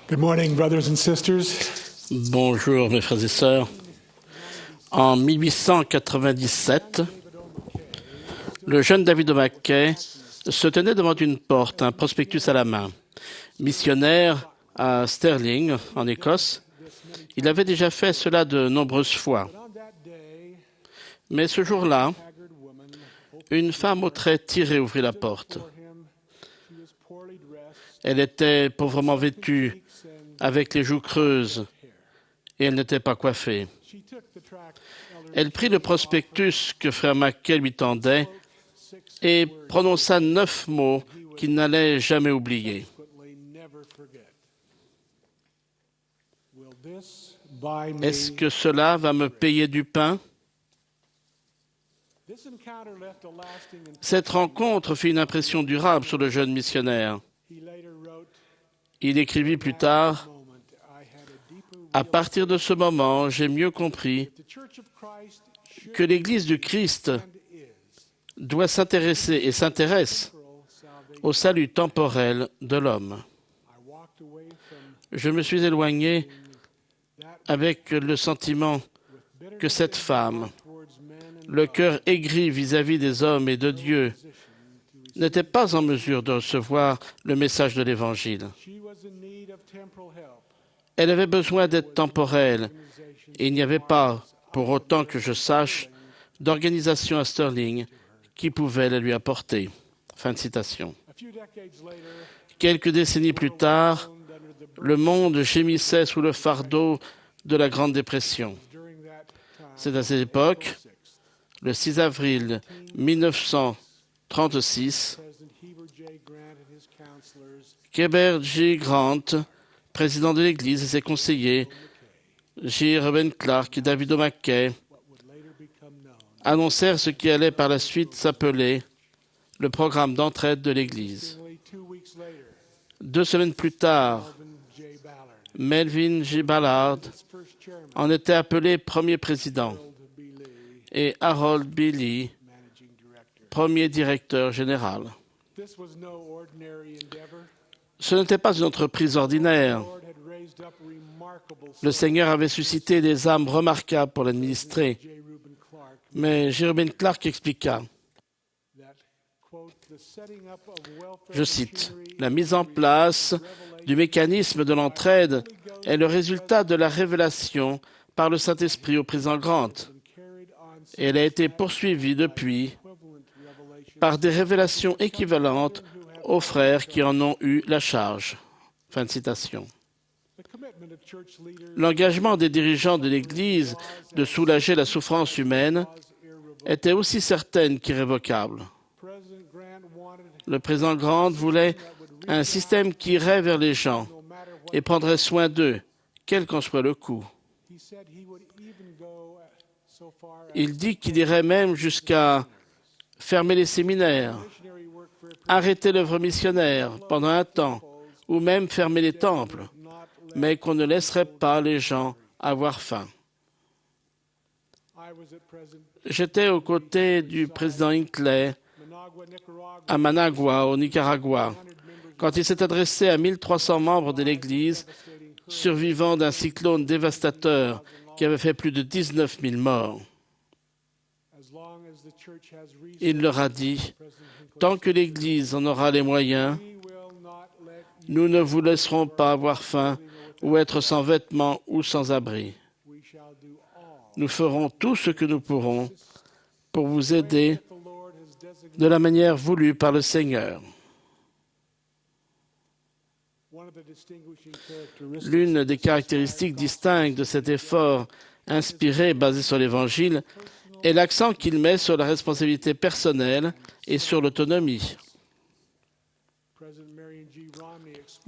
Good morning, brothers and sisters. Bonjour mes frères et sœurs. En 1897, le jeune David O'Mackey se tenait devant une porte, un prospectus à la main. Missionnaire à Stirling, en Écosse, il avait déjà fait cela de nombreuses fois. Mais ce jour-là, une femme au trait tiré ouvrit la porte. Elle était pauvrement vêtue, avec les joues creuses, et elle n'était pas coiffée. Elle prit le prospectus que frère Mackay lui tendait et prononça 9 mots qu'il n'allait jamais oublier. Est-ce que cela va me payer du pain? Cette rencontre fit une impression durable sur le jeune missionnaire. Il écrivit plus tard, « À partir de ce moment, j'ai mieux compris que l'Église du Christ doit s'intéresser et s'intéresse au salut temporel de l'homme. » Je me suis éloigné avec le sentiment que cette femme, le cœur aigri vis-à-vis des hommes et de Dieu, n'était pas en mesure de recevoir le message de l'Évangile. Elle avait besoin d'aide temporelle et il n'y avait pas, pour autant que je sache, d'organisation à Stirling qui pouvait la lui apporter. Fin de citation. Quelques décennies plus tard, le monde gémissait sous le fardeau de la Grande Dépression. C'est à cette époque, le 6 avril 1936, qu'Heber J. Grant, président de l'Église, et ses conseillers, J. Reuben Clark et David O'Mackey, annoncèrent ce qui allait par la suite s'appeler le programme d'entraide de l'Église. 2 semaines plus tard, Melvin J. Ballard en était appelé premier président et Harold B. Lee, premier directeur général. Ce n'était pas une entreprise ordinaire. Le Seigneur avait suscité des âmes remarquables pour l'administrer. Mais J. Reuben Clark expliqua, je cite, « La mise en place du mécanisme de l'entraide est le résultat de la révélation par le Saint-Esprit au président Grant. Et elle a été poursuivie depuis par des révélations équivalentes aux frères qui en ont eu la charge. » Fin de citation. L'engagement des dirigeants de l'Église de soulager la souffrance humaine était aussi certaine qu'irrévocable. Le président Grant voulait un système qui irait vers les gens et prendrait soin d'eux, quel qu'en soit le coût. Il dit qu'il irait même jusqu'à fermer les séminaires, arrêter l'œuvre missionnaire pendant un temps, ou même fermer les temples, mais qu'on ne laisserait pas les gens avoir faim. J'étais aux côtés du président Hinckley à Managua, au Nicaragua, quand il s'est adressé à 1300 membres de l'Église survivants d'un cyclone dévastateur qui avait fait plus de 19 000 morts. Il leur a dit, « Tant que l'Église en aura les moyens, nous ne vous laisserons pas avoir faim ou être sans vêtements ou sans abri. Nous ferons tout ce que nous pourrons pour vous aider de la manière voulue par le Seigneur. » L'une des caractéristiques distinctes de cet effort inspiré, basé sur l'Évangile, est l'accent qu'il met sur la responsabilité personnelle et sur l'autonomie.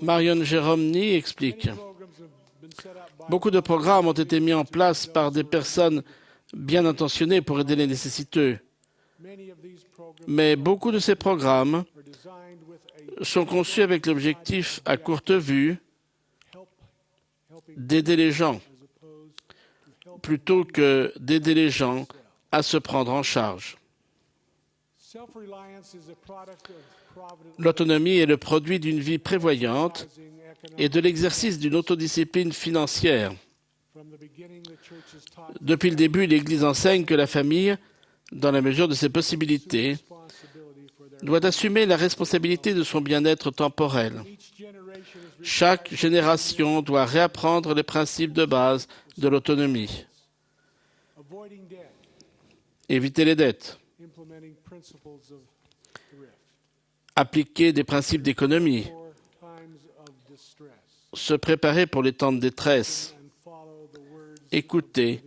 Marion J. Romney explique, « Beaucoup de programmes ont été mis en place par des personnes bien intentionnées pour aider les nécessiteux. Mais beaucoup de ces programmes sont conçus avec l'objectif à courte vue d'aider les gens, plutôt que d'aider les gens à se prendre en charge. L'autonomie est le produit d'une vie prévoyante et de l'exercice d'une autodiscipline financière. Depuis le début, l'Église enseigne que la famille, dans la mesure de ses possibilités, doit assumer la responsabilité de son bien-être temporel. Chaque génération doit réapprendre les principes de base de l'autonomie. Éviter les dettes. Appliquer des principes d'économie. Se préparer pour les temps de détresse. Écouter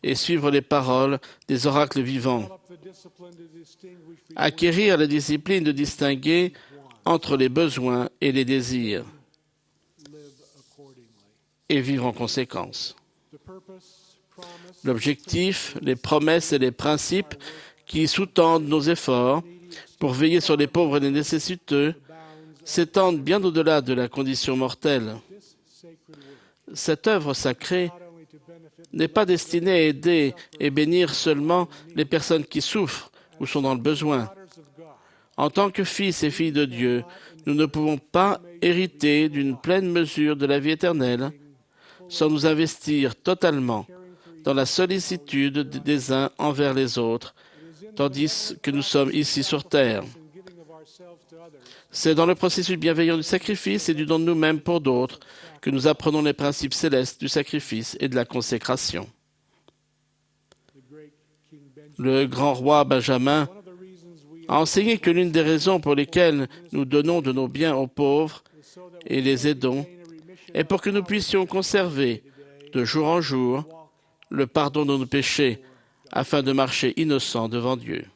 et suivre les paroles des oracles vivants. Acquérir la discipline de distinguer entre les besoins et les désirs et vivre en conséquence. L'objectif, les promesses et les principes qui sous-tendent nos efforts pour veiller sur les pauvres et les nécessiteux s'étendent bien au-delà de la condition mortelle. Cette œuvre sacrée n'est pas destinée à aider et bénir seulement les personnes qui souffrent ou sont dans le besoin. En tant que fils et filles de Dieu, nous ne pouvons pas hériter d'une pleine mesure de la vie éternelle sans nous investir totalement dans la sollicitude des uns envers les autres, tandis que nous sommes ici sur terre. C'est dans le processus bienveillant du sacrifice et du don de nous-mêmes pour d'autres que nous apprenons les principes célestes du sacrifice et de la consécration. Le grand roi Benjamin a enseigné que l'une des raisons pour lesquelles nous donnons de nos biens aux pauvres et les aidons est pour que nous puissions conserver, de jour en jour, le pardon de nos péchés, afin de marcher innocents devant Dieu.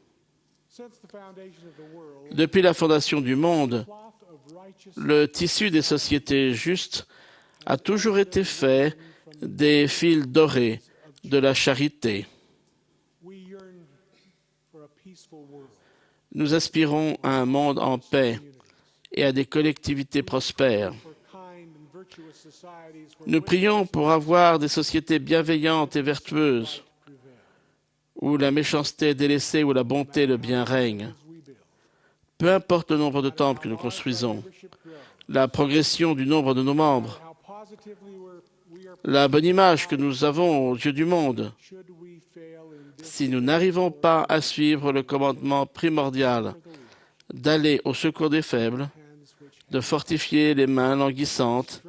Depuis la fondation du monde, le tissu des sociétés justes a toujours été fait des fils dorés de la charité. Nous aspirons à un monde en paix et à des collectivités prospères. Nous prions pour avoir des sociétés bienveillantes et vertueuses, où la méchanceté est délaissée, où la bonté et le bien règnent. Peu importe le nombre de temples que nous construisons, la progression du nombre de nos membres, la bonne image que nous avons aux yeux du monde, si nous n'arrivons pas à suivre le commandement primordial d'aller au secours des faibles, de fortifier les mains languissantes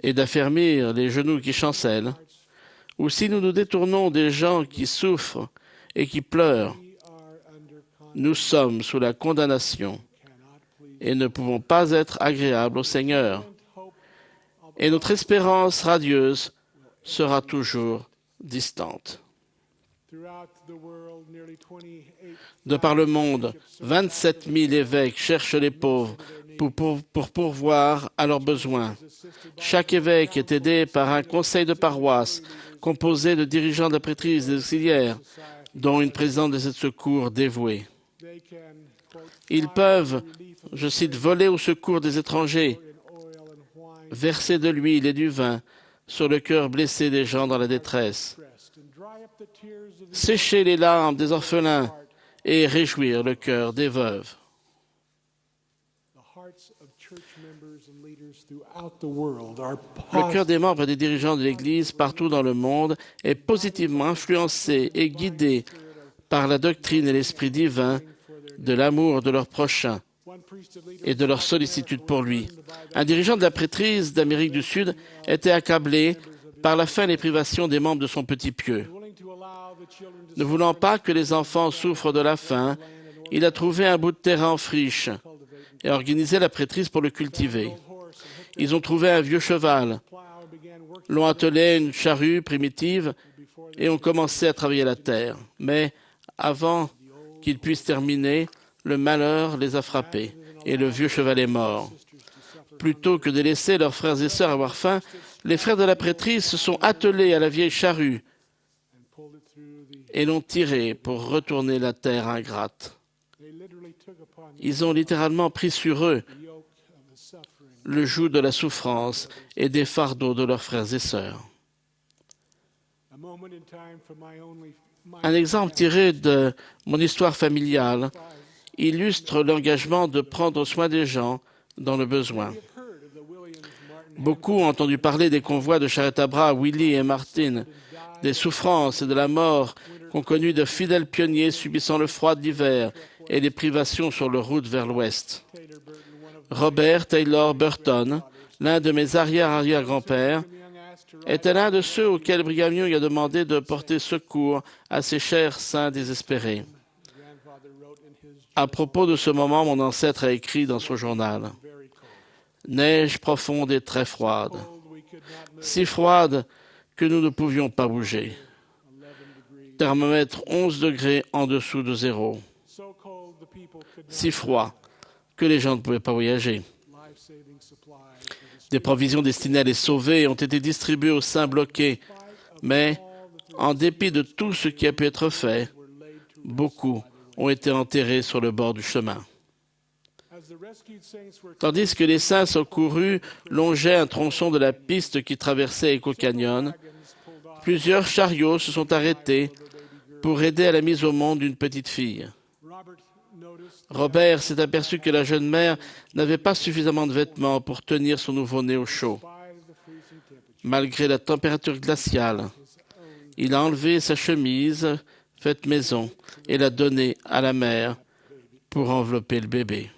et d'affermir les genoux qui chancellent, ou si nous nous détournons des gens qui souffrent et qui pleurent, nous sommes sous la condamnation et ne pouvons pas être agréables au Seigneur. Et notre espérance radieuse sera toujours distante. De par le monde, 27 000 évêques cherchent les pauvres pour pourvoir à leurs besoins. Chaque évêque est aidé par un conseil de paroisse composé de dirigeants de la prêtrise et d'auxiliaires, dont une présidente des aides secours dévouée. Ils peuvent, je cite, voler au secours des étrangers, verser de l'huile et du vin sur le cœur blessé des gens dans la détresse, sécher les larmes des orphelins et réjouir le cœur des veuves. Le cœur des membres et des dirigeants de l'Église partout dans le monde est positivement influencé et guidé par la doctrine et l'esprit divin de l'amour de leur prochain et de leur sollicitude pour lui. Un dirigeant de la prêtrise d'Amérique du Sud était accablé par la faim et les privations des membres de son petit pieu. Ne voulant pas que les enfants souffrent de la faim, il a trouvé un bout de terrain en friche et organisé la prêtrise pour le cultiver. Ils ont trouvé un vieux cheval, l'ont attelé à une charrue primitive et ont commencé à travailler la terre. Mais avant qu'ils puissent terminer, le malheur les a frappés et le vieux cheval est mort. Plutôt que de laisser leurs frères et sœurs avoir faim, les frères de la prêtrise se sont attelés à la vieille charrue et l'ont tirée pour retourner la terre ingrate. Ils ont littéralement pris sur eux le joug de la souffrance et des fardeaux de leurs frères et sœurs. Un exemple tiré de mon histoire familiale illustre l'engagement de prendre soin des gens dans le besoin. Beaucoup ont entendu parler des convois de charrettes à bras, Willie et Martin, des souffrances et de la mort qu'ont connu de fidèles pionniers subissant le froid de l'hiver et les privations sur leur route vers l'ouest. Robert Taylor Burton, l'un de mes arrière-arrière-grands-pères, était l'un de ceux auxquels Brigham Young a demandé de porter secours à ces chers saints désespérés. À propos de ce moment, mon ancêtre a écrit dans son journal « Neige profonde et très froide, si froide que nous ne pouvions pas bouger. Thermomètre 11 degrés en dessous de zéro. Si froid que les gens ne pouvaient pas voyager. Des provisions destinées à les sauver ont été distribuées aux saints bloqués, mais en dépit de tout ce qui a pu être fait, beaucoup ont été enterrés sur le bord du chemin. Tandis que les saints secourus longeaient un tronçon de la piste qui traversait Echo Canyon, plusieurs chariots se sont arrêtés pour aider à la mise au monde d'une petite fille. Robert s'est aperçu que la jeune mère n'avait pas suffisamment de vêtements pour tenir son nouveau-né au chaud. Malgré la température glaciale, il a enlevé sa chemise faite maison et l'a donnée à la mère pour envelopper le bébé.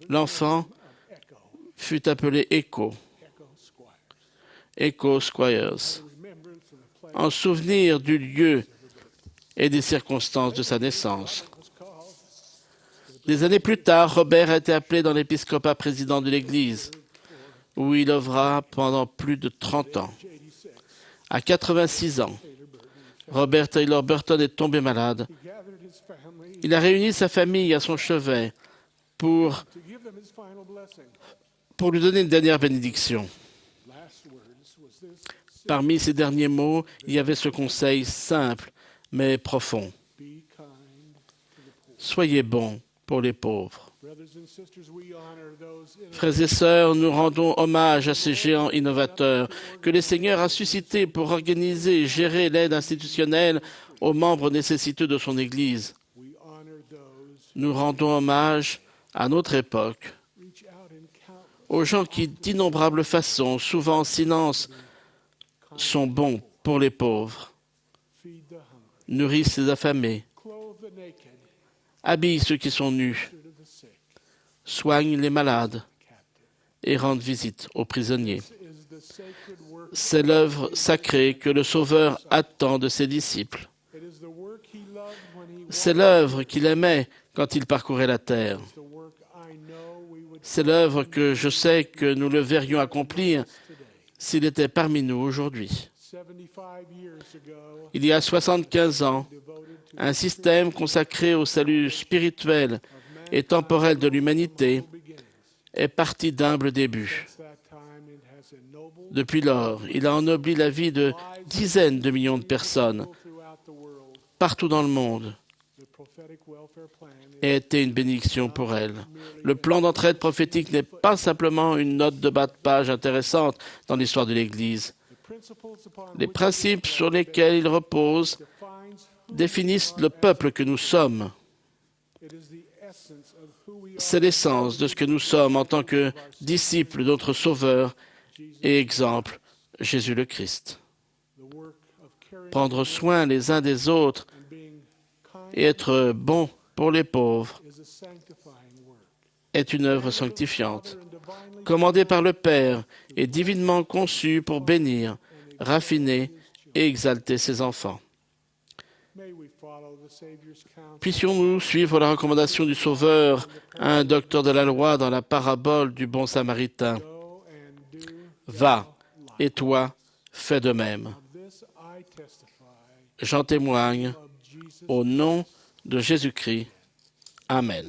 L'enfant fut appelé Echo Squires, en souvenir du lieu et des circonstances de sa naissance. Des années plus tard, Robert a été appelé dans l'épiscopat président de l'Église, où il œuvra pendant plus de 30 ans. À 86 ans, Robert Taylor Burton est tombé malade. Il a réuni sa famille à son chevet pour lui donner une dernière bénédiction. Parmi ces derniers mots, il y avait ce conseil simple mais profond. Soyez bons pour les pauvres. Frères et sœurs, nous rendons hommage à ces géants innovateurs que le Seigneur a suscités pour organiser et gérer l'aide institutionnelle aux membres nécessiteux de son Église. Nous rendons hommage à notre époque aux gens qui, d'innombrables façons, souvent en silence, sont bons pour les pauvres, nourrissent les affamés, habillent ceux qui sont nus, soignent les malades et rendent visite aux prisonniers. C'est l'œuvre sacrée que le Sauveur attend de ses disciples. C'est l'œuvre qu'il aimait quand il parcourait la terre. C'est l'œuvre que je sais que nous le verrions accomplir s'il était parmi nous aujourd'hui. Il y a 75 ans, un système consacré au salut spirituel et temporel de l'humanité est parti d'humbles débuts. Depuis lors, il a ennobli la vie de dizaines de millions de personnes partout dans le monde et a été une bénédiction pour elles. Le plan d'entraide prophétique n'est pas simplement une note de bas de page intéressante dans l'histoire de l'Église. Les principes sur lesquels il repose définissent le peuple que nous sommes. C'est l'essence de ce que nous sommes en tant que disciples de notre Sauveur et exemple, Jésus le Christ. Prendre soin les uns des autres et être bon pour les pauvres est une œuvre sanctifiante, commandée par le Père et divinement conçue pour bénir, raffiner et exalter ses enfants. Puissions-nous suivre la recommandation du Sauveur à un docteur de la loi dans la parabole du bon Samaritain. Va, et toi, fais de même. J'en témoigne au nom de Jésus-Christ. Amen.